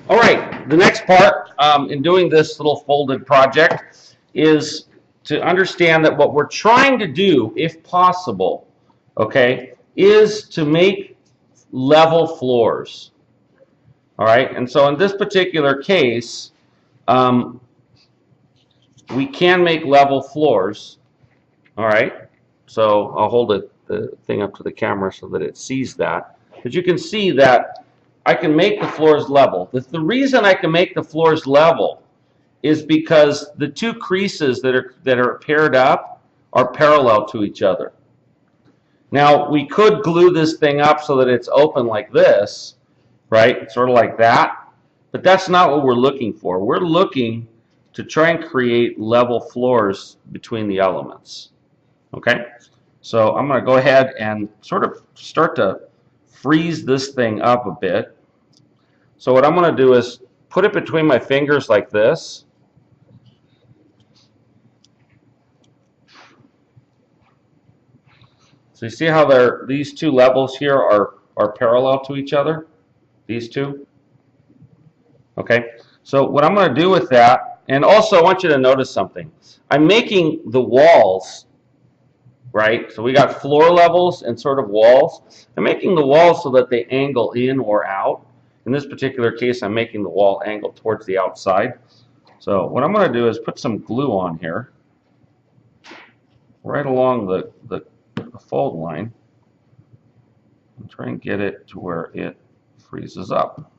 All right, the next part in doing this little folded project is to understand that what we're trying to do, if possible, okay, is to make level floors. All right, and so in this particular case, we can make level floors. All right, so I'll hold the thing up to the camera so that it sees that. But you can see that I can make the floors level. The reason I can make the floors level is because the two creases that are paired up are parallel to each other. Now, we could glue this thing up so that it's open like this, right? Sort of like that. But that's not what we're looking for. We're looking to try and create level floors between the elements. Okay? So I'm going to go ahead and sort of start to freeze this thing up a bit. So what I'm going to do is put it between my fingers like this. So you see how these two levels here are parallel to each other? These two? Okay, so what I'm going to do with that, and also I want you to notice something. I'm making the walls, right? So we got floor levels and sort of walls. I'm making the walls so that they angle in or out. In this particular case, I'm making the wall angle towards the outside. So what I'm going to do is put some glue on here, right along the fold line, and try and get it to where it freezes up.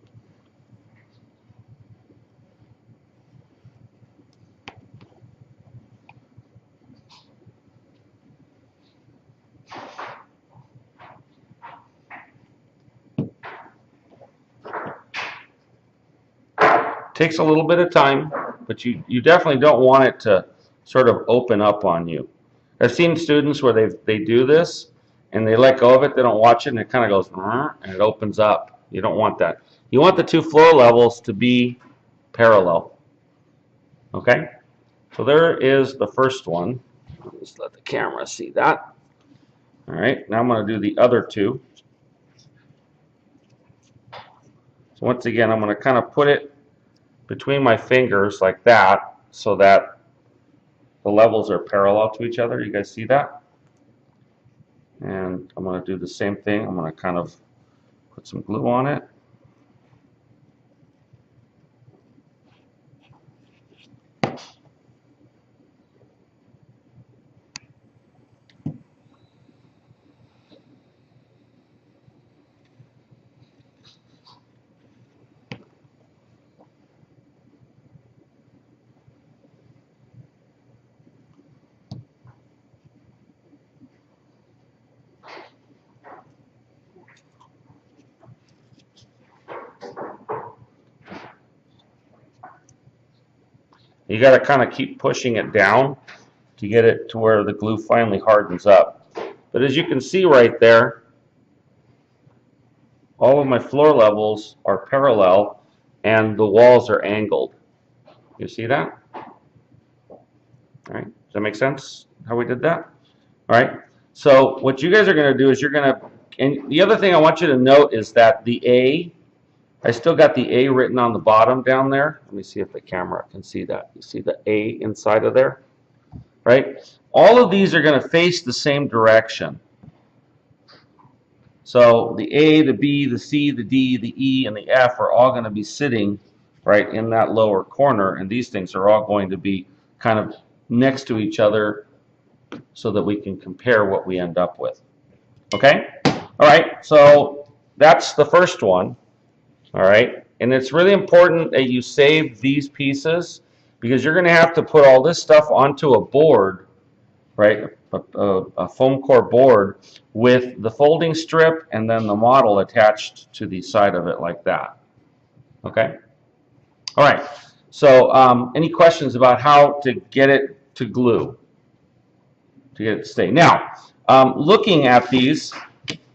Takes a little bit of time, but you definitely don't want it to sort of open up on you. I've seen students where they do this and they let go of it, they don't watch it, and it kind of goes and it opens up. You don't want that. You want the two floor levels to be parallel. Okay? So there is the first one. Just let the camera see that. All right, now I'm going to do the other two. So once again, I'm going to kind of put it between my fingers like that so that the levels are parallel to each other. You guys see that? And I'm going to do the same thing. I'm going to kind of put some glue on it. You got to kind of keep pushing it down to get it to where the glue finally hardens up. But as you can see right there, all of my floor levels are parallel and the walls are angled. You see that? All right, does that make sense how we did that? All right, so what you guys are going to do is you're going to, and the other thing I want you to note is that the A, I still got the A written on the bottom down there. Let me see if the camera can see that. You see the A inside of there, right? All of these are going to face the same direction. So the A, the B, the C, the D, the E, and the F are all going to be sitting right in that lower corner, and these things are all going to be kind of next to each other so that we can compare what we end up with. Okay? All right, so that's the first one. All right, and it's really important that you save these pieces because you're going to have to put all this stuff onto a board, right, a foam core board with the folding strip and then the model attached to the side of it like that. Okay? All right, so any questions about how to get it to glue, to get it to stay? Now, looking at these,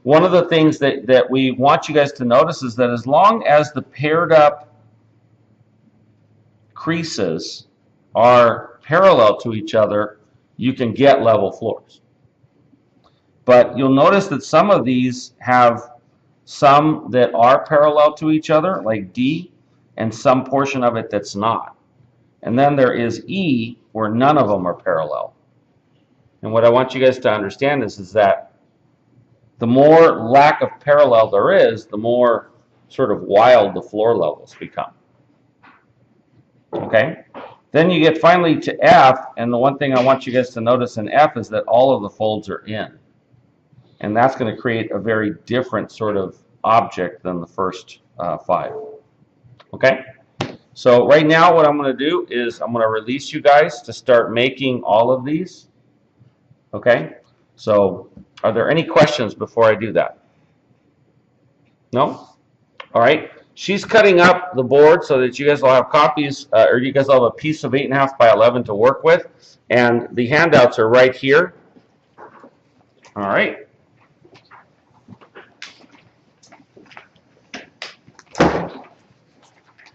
one of the things that we want you guys to notice is that as long as the paired up creases are parallel to each other, you can get level floors. But you'll notice that some of these have some that are parallel to each other, like D, and some portion of it that's not. And then there is E, where none of them are parallel. And what I want you guys to understand is that the more lack of parallel there is, the more sort of wild the floor levels become. Okay? Then you get finally to F, and the one thing I want you guys to notice in F is that all of the folds are in. And that's going to create a very different sort of object than the first 5. Okay? So right now what I'm going to do is I'm going to release you guys to start making all of these. Okay? So are there any questions before I do that? No? All right. She's cutting up the board so that you guys will have copies, or you guys will have a piece of 8.5 by 11 to work with. And the handouts are right here. All right.